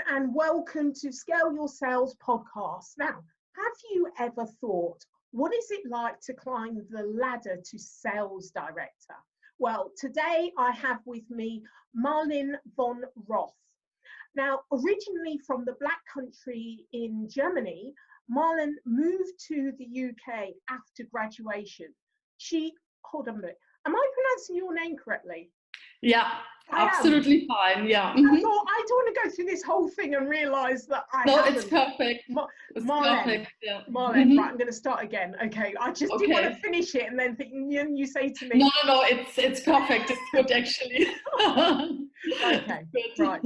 everyone, and welcome to Scale Your Sales podcast. Now, have you ever thought, what is it like to climb the ladder to sales director? Well, today I have with me Marlen von Roth. Now, originally from the Black Country in Germany, Marlen moved to the UK after graduation. Hold on a minute, am I pronouncing your name correctly? Yeah, absolutely fine. Yeah. I thought, I don't want to go through this whole thing and realise that I haven't. It's perfect. Marlen, perfect, yeah. Marlen, right, I'm going to start again. Okay, I just didn't want to finish it and then think, you say to me. No, it's perfect. It's good, actually. Okay, right.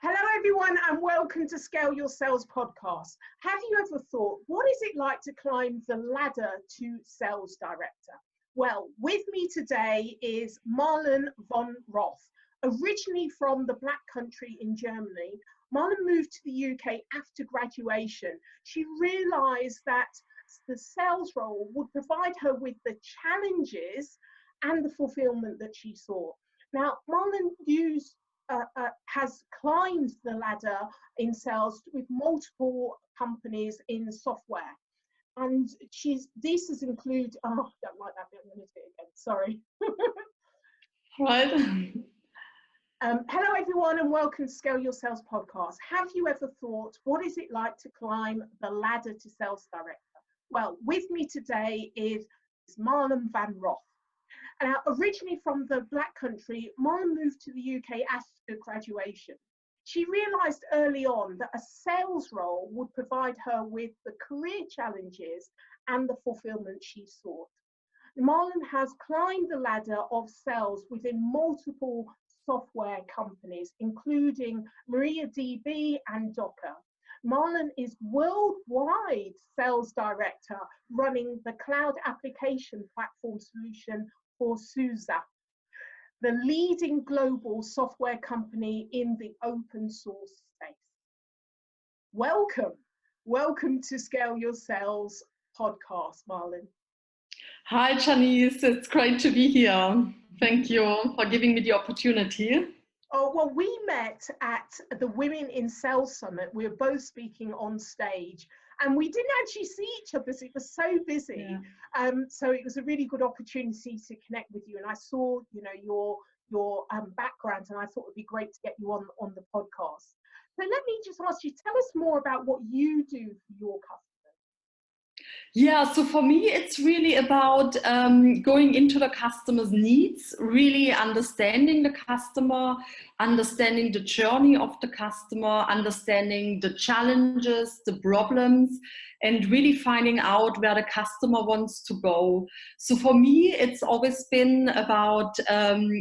Hello, everyone, and welcome to Scale Your Sales podcast. Have you ever thought, what is it like to climb the ladder to sales director? Well, with me today is Marlen von Roth. Originally from the Black Country in Germany, Marlen moved to the UK after graduation. She realised that the sales role would provide her with the challenges and the fulfilment that she sought. Now, Marlen has climbed the ladder in sales with multiple companies in software. And this has included, I don't like that bit, I'm going to do it again, sorry. Right. Hello everyone and welcome to Scale Your Sales podcast. Have you ever thought, what is it like to climb the ladder to sales director? Well, with me today is Marlen von Roth. Now, originally from the Black Country, Marlen moved to the UK after graduation. She realised early on that a sales role would provide her with the career challenges and the fulfilment she sought. Marlen has climbed the ladder of sales within multiple software companies, including MariaDB and Docker. Marlen is worldwide sales director running the cloud application platform solution for Suse, the leading global software company in the open source space. Welcome to Scale Your Sales podcast, Marlen. Hi, Janice, it's great to be here. Thank you for giving me the opportunity. Oh, well, we met at the Women in Sales Summit. We were both speaking on stage and we didn't actually see each other because it was so busy. Yeah. So it was a really good opportunity to connect with you. And I saw, your background, and I thought it'd be great to get you on the podcast. So let me just ask you, tell us more about what you do for your customers. Yeah, so for me, it's really about going into the customer's needs, really understanding the customer, understanding the journey of the customer, understanding the challenges, the problems, and really finding out where the customer wants to go. So for me, it's always been about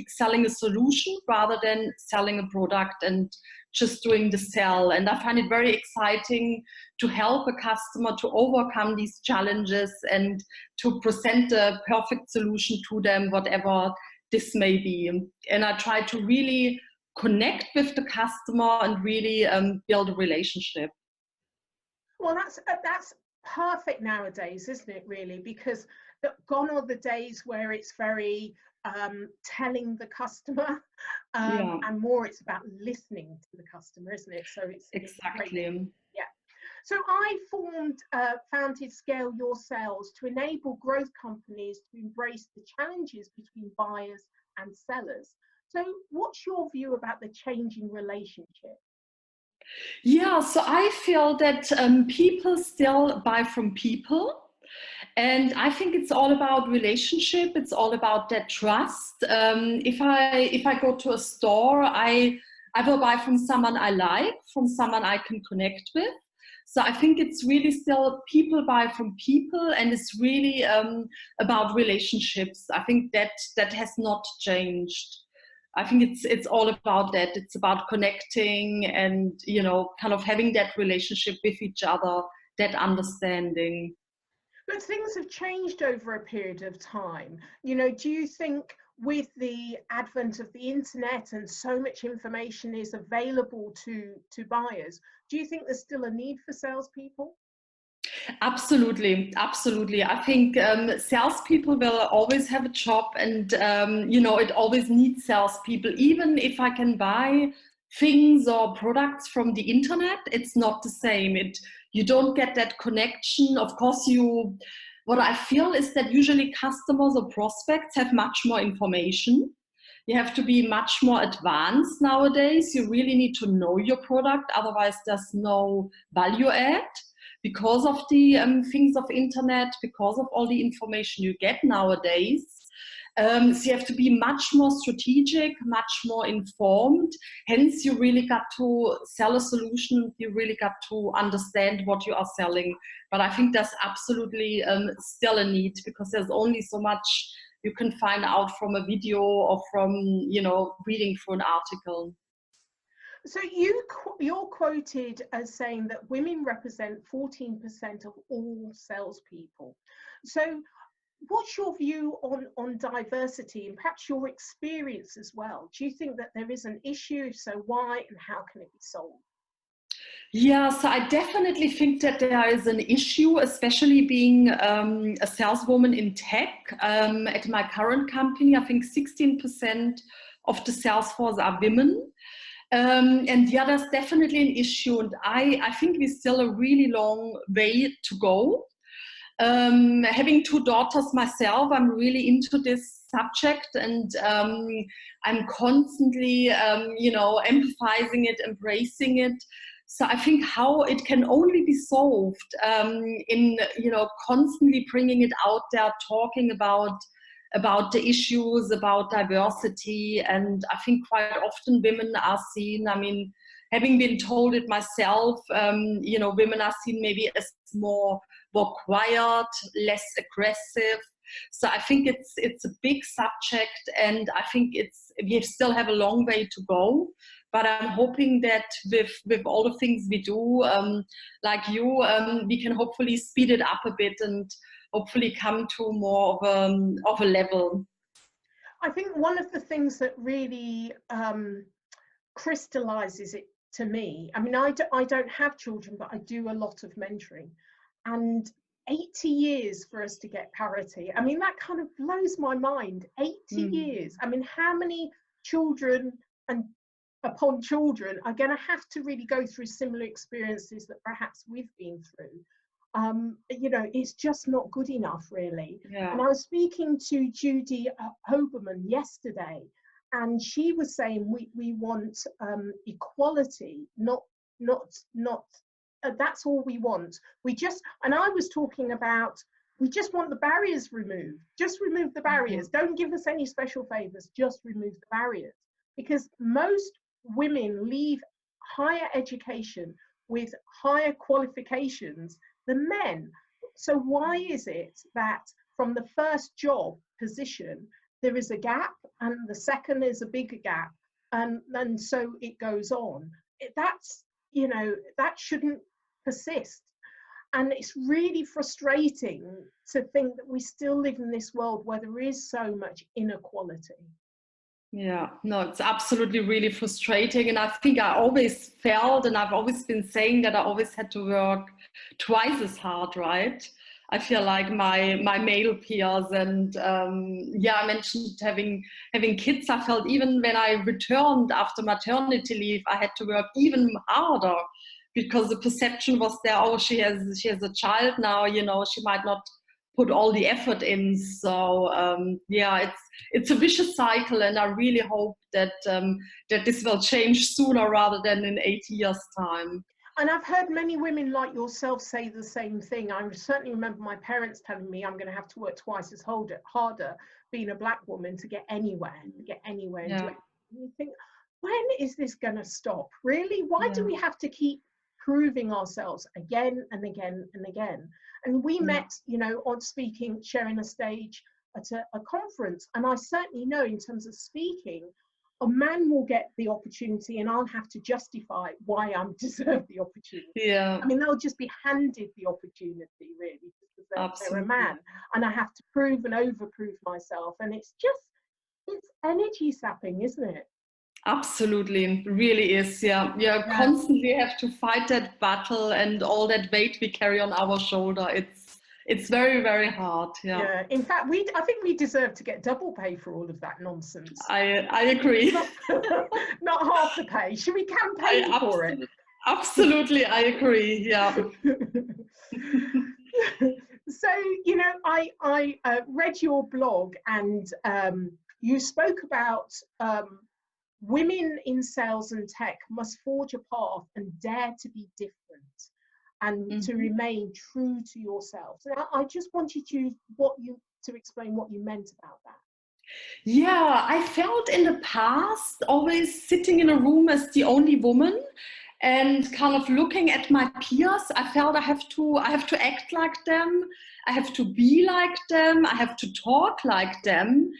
selling a solution rather than selling a product and just doing the sell. And I find it very exciting to help a customer to overcome these challenges and to present the perfect solution to them, whatever this may be. And I try to really connect with the customer and really build a relationship. Well, that's perfect nowadays, isn't it, really? Because gone are the days where it's very telling the custer and more it's about listening to the customer, isn't it? So it's exactly. Yeah. So I founded Scale Your Sales to enable growth companies to embrace the challenges between buyers and sellers. So what's your view about the changing relationship? Yeah, so I feel that people still buy from people. And I think it's all about relationship. It's all about that trust. If I go to a store, I will buy from someone I like, from someone I can connect with. So I think it's really still people buy from people, and it's really about relationships. I think that has not changed. I think it's all about that. It's about connecting and, kind of having that relationship with each other, that understanding. But things have changed over a period of time. Do you think with the advent of the internet and so much information is available to buyers, do you think there's still a need for salespeople? Absolutely. I think salespeople will always have a job, and it always needs salespeople. Even if I can buy things or products from the internet, it's not the same. You don't get that connection. Of course, what I feel is that usually customers or prospects have much more information. You have to be much more advanced nowadays. You really need to know your product, otherwise there's no value add because of the things of internet, because of all the information you get nowadays. So you have to be much more strategic, much more informed. Hence, you really got to sell a solution. You really got to understand what you are selling. But I think that's absolutely still a need, because there's only so much you can find out from a video or from, reading through an article. So you're quoted as saying that women represent 14% of all salespeople. So what's your view on diversity, and perhaps your experience as well? Do you think that there is an issue? If so, why, and how can it be solved? Yeah, so I definitely think that there is an issue, especially being a saleswoman in tech. At my current company, I think 16% of the sales force are women. And yeah, that's definitely an issue. And I think we're still a really long way to go. Having 2 daughters myself, I'm really into this subject, and I'm constantly, emphasizing it, embracing it. So I think how it can only be solved in, constantly bringing it out there, talking about the issues, about diversity. And I think quite often women are seen, having been told it myself, women are seen maybe as more quiet, less aggressive. So I think it's a big subject, and I think we still have a long way to go. But I'm hoping that with all the things we do, like you, we can hopefully speed it up a bit and hopefully come to more of a level. I think one of the things that really crystallizes it to me, I don't have children, but I do a lot of mentoring, and 80 years for us to get parity. That kind of blows my mind. 80 years. How many children and upon children are going to have to really go through similar experiences that perhaps we've been through? It's just not good enough, really. Yeah. And I was speaking to Judy Hoberman yesterday, and she was saying we want equality, not that's all we want. And I was talking about, we just want the barriers removed. Just remove the barriers. Don't give us any special favors. Just remove the barriers. Because most women leave higher education with higher qualifications than men. So why is it that from the first job position there is a gap, and the second is a bigger gap, and so it goes on? That shouldn't persist. And it's really frustrating to think that we still live in this world where there is so much inequality. Yeah, no, it's absolutely really frustrating. And I think I always felt, and I've always been saying, that I always had to work twice as hard, right? I feel like my male peers, and I mentioned having kids. I felt even when I returned after maternity leave, I had to work even harder, because the perception was there, oh, she has a child now, she might not put all the effort in. So it's a vicious cycle, and I really hope that that this will change sooner rather than in 8 years' time. And I've heard many women like yourself say the same thing. I certainly remember my parents telling me I'm going to have to work twice as harder being a Black woman to get anywhere. Yeah. And you think, when is this going to stop? Really? Why do we have to keep proving ourselves again and again and again? And we met, on speaking, sharing a stage at a conference. And I certainly know, in terms of speaking, a man will get the opportunity and I'll have to justify why I deserve the opportunity. Yeah. They'll just be handed the opportunity, really, because they're a man. And I have to prove and overprove myself. And it's energy sapping, isn't it? Absolutely, it really is. Yeah. Constantly have to fight that battle, and all that weight we carry on our shoulder. It's very, very hard. Yeah. Yeah. In fact, I think we deserve to get double pay for all of that nonsense. I agree. Not half the pay. Should we campaign for it? Absolutely, I agree. Yeah. So, you know, I read your blog, and you spoke about women in sales and tech must forge a path and dare to be different and to remain true to yourself. So I just wanted you to explain what you meant about that. Yeah, I felt in the past always sitting in a room as the only woman and kind of looking at my peers. I felt I have to act like them. I have to be like them. I have to talk like them.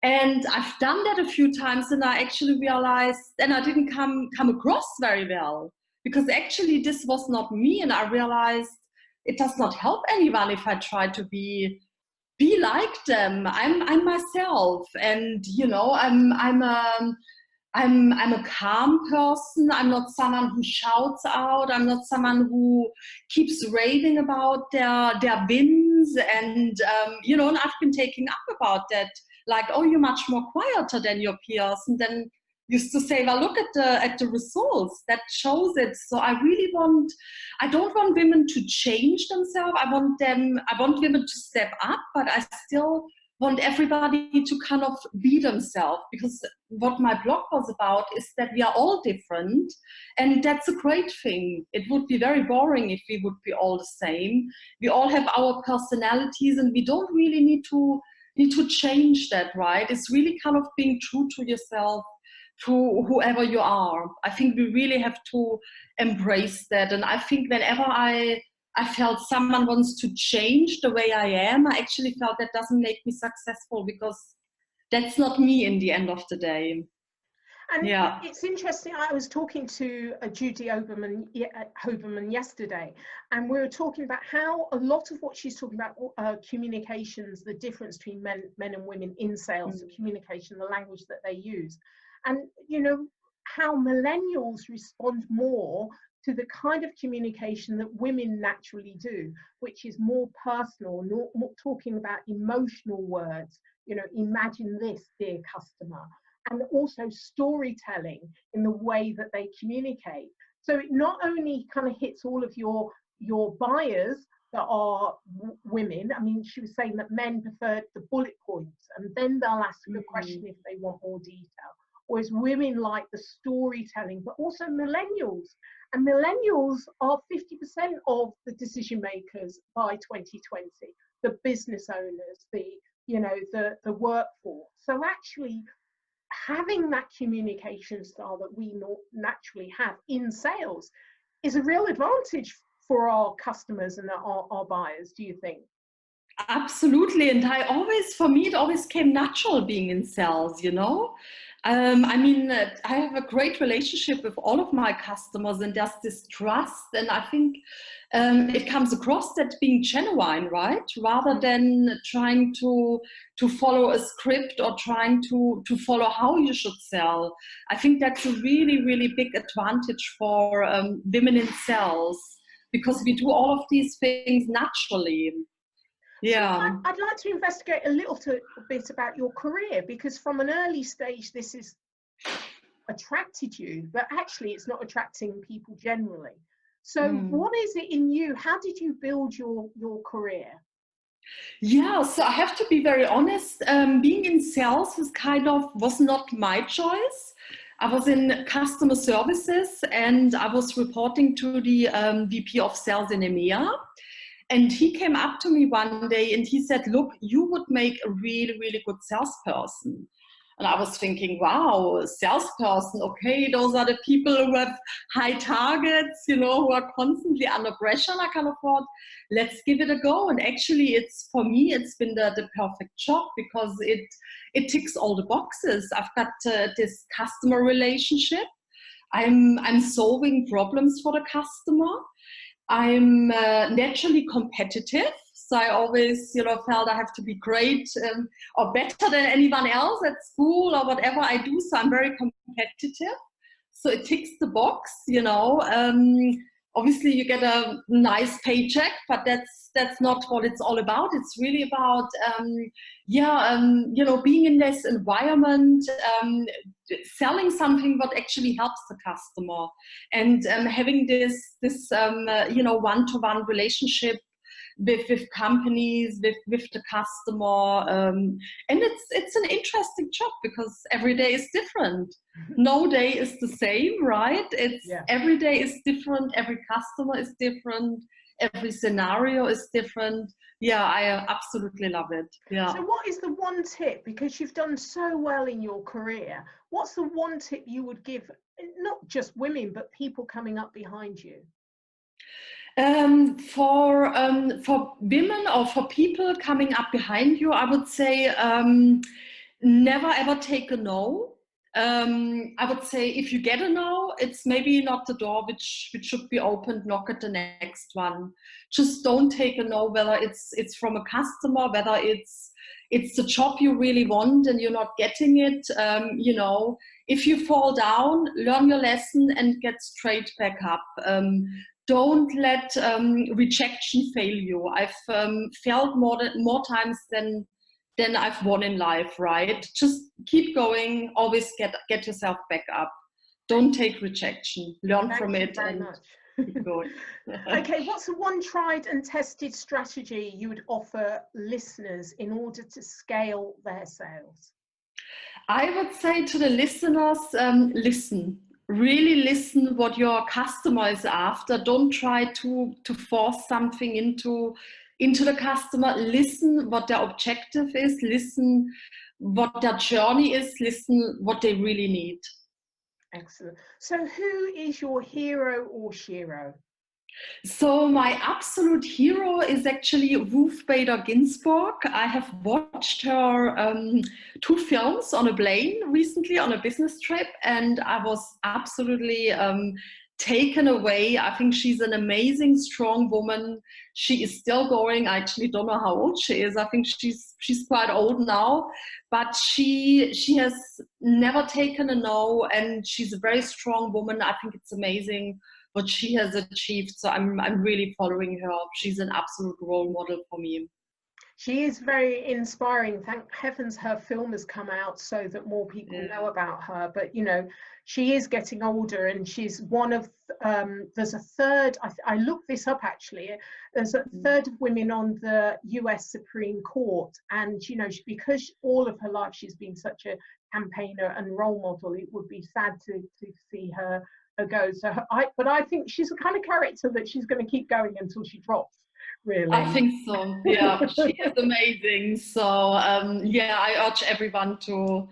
And I've done that a few times, and I actually realized, and I didn't come across very well, because actually this was not me. And I realized it does not help anyone if I try to be like them. I'm myself, and you know, I'm a calm person. I'm not someone who shouts out. I'm not someone who keeps raving about their wins. And you know, and I've been taking up about that. Like, oh, you're much more quieter than your peers, and then used to say, well, look at the results that shows it. So I don't want women to change themselves. I want women to step up, but I still want everybody to kind of be themselves, because what my blog was about is that we are all different, and that's a great thing. It would be very boring if we would be all the same. We all have our personalities, and we don't really need to change that, right? It's really kind of being true to yourself, to whoever you are. I think we really have to embrace that. And I think whenever I felt someone wants to change the way I am, I actually felt that doesn't make me successful, because that's not me in the end of the day. And yeah, it's interesting. I was talking to Judy Hoberman yesterday, and we were talking about how a lot of what she's talking about, communications, the difference between men and women in sales, the communication, the language that they use, and you know how millennials respond more to the kind of communication that women naturally do, which is more personal, more talking about emotional words. You know, imagine this, dear customer. And also storytelling in the way that they communicate. So it not only kind of hits all of your buyers that are women. I mean, she was saying that men prefer the bullet points, and then they'll ask the question if they want more detail. Whereas women like the storytelling, but also millennials. And millennials are 50% of the decision makers by 2020, the business owners, the workforce. So actually, having that communication style that we naturally have in sales is a real advantage for our customers and our buyers, do you think? Absolutely. And for me, it always came natural being in sales, you know. I mean, I have a great relationship with all of my customers, and there's this trust. And I think it comes across that being genuine, right? Rather than trying to follow a script or trying to follow how you should sell. I think that's a really, really big advantage for women in sales, because we do all of these things naturally. Yeah. So I'd like to investigate a little bit about your career, because from an early stage, this has attracted you, but actually it's not attracting people generally. So what is it in you? How did you build your career? Yeah, so I have to be very honest. Being in sales was not my choice. I was in customer services, and I was reporting to the VP of sales in EMEA. And he came up to me one day and he said, look, you would make a really, really good salesperson. And I was thinking, wow, salesperson, okay, those are the people who have high targets, you know, who are constantly under pressure. And I kind of thought, let's give it a go. And actually, for me, it's been the perfect job, because it ticks all the boxes. I've got this customer relationship. I'm solving problems for the customer. I'm naturally competitive, so I always, felt I have to be great or better than anyone else at school or whatever I do. So I'm very competitive. So it ticks the box, obviously you get a nice paycheck, but that's not what it's all about. It's really about being in this environment, selling something what actually helps the customer, and having this one-to-one relationship with companies, with the customer, and it's an interesting job because every day is different. No day is the same, right? Every day is different. Every customer is different. Every scenario is different. Yeah, I absolutely love it. Yeah. So what is the one tip, because you've done so well in your career, what's the one tip you would give, not just women, but people coming up behind you? For women or for people coming up behind you, I would say never ever take a no. I would say if you get a no, it's maybe not the door which should be opened. Knock at the next one. Just don't take a no, whether it's from a customer, whether it's the job you really want and you're not getting it. If you fall down, learn your lesson and get straight back up. Don't let rejection fail you. I've failed more times than I've won in life, right? Just keep going, always get yourself back up. Don't take rejection, learn from it and keep going. Okay, what's the one tried and tested strategy you would offer listeners in order to scale their sales? I would say to the listeners, listen. Really listen what your customer is after. Don't try to force something into the customer. Listen what their objective is. Listen what their journey is. Listen what they really need. Excellent. So who is your hero or shero? So my absolute hero is actually Ruth Bader Ginsburg. I have watched her 2 films on a plane recently on a business trip, and I was absolutely taken away. I think she's an amazing, strong woman. She is still going. I actually don't know how old she is. I think she's quite old now, but she has never taken a no, and she's a very strong woman. I think it's amazing what she has achieved. So I'm really following her. She's an absolute role model for me. She is very inspiring. Thank heavens her film has come out so that more people know about her. But she is getting older, and she's one of there's a third. I looked this up actually. There's a third of women on the U.S. Supreme Court, and because all of her life she's been such a campaigner and role model, it would be sad to see her go. So I think she's the kind of character that she's going to keep going until she drops. Really, I think so. Yeah, she is amazing. So I urge everyone to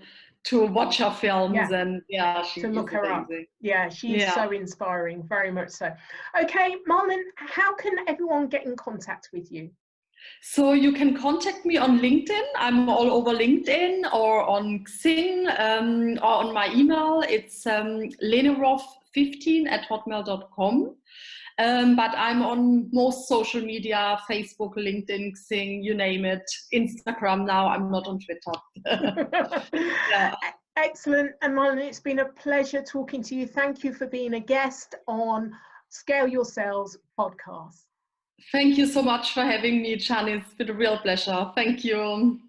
watch her films and she to look her up. Yeah, she's so inspiring, very much so. Okay, Marlen, how can everyone get in contact with you? So you can contact me on LinkedIn. I'm all over LinkedIn or on Xing or on my email. It's leneroth15@hotmail.com. But I'm on most social media, Facebook, LinkedIn, Xing, you name it. Instagram now, I'm not on Twitter. Excellent. And Marlen, it's been a pleasure talking to you. Thank you for being a guest on Scale Your Sales podcast. Thank you so much for having me, Chani. It's been a real pleasure. Thank you.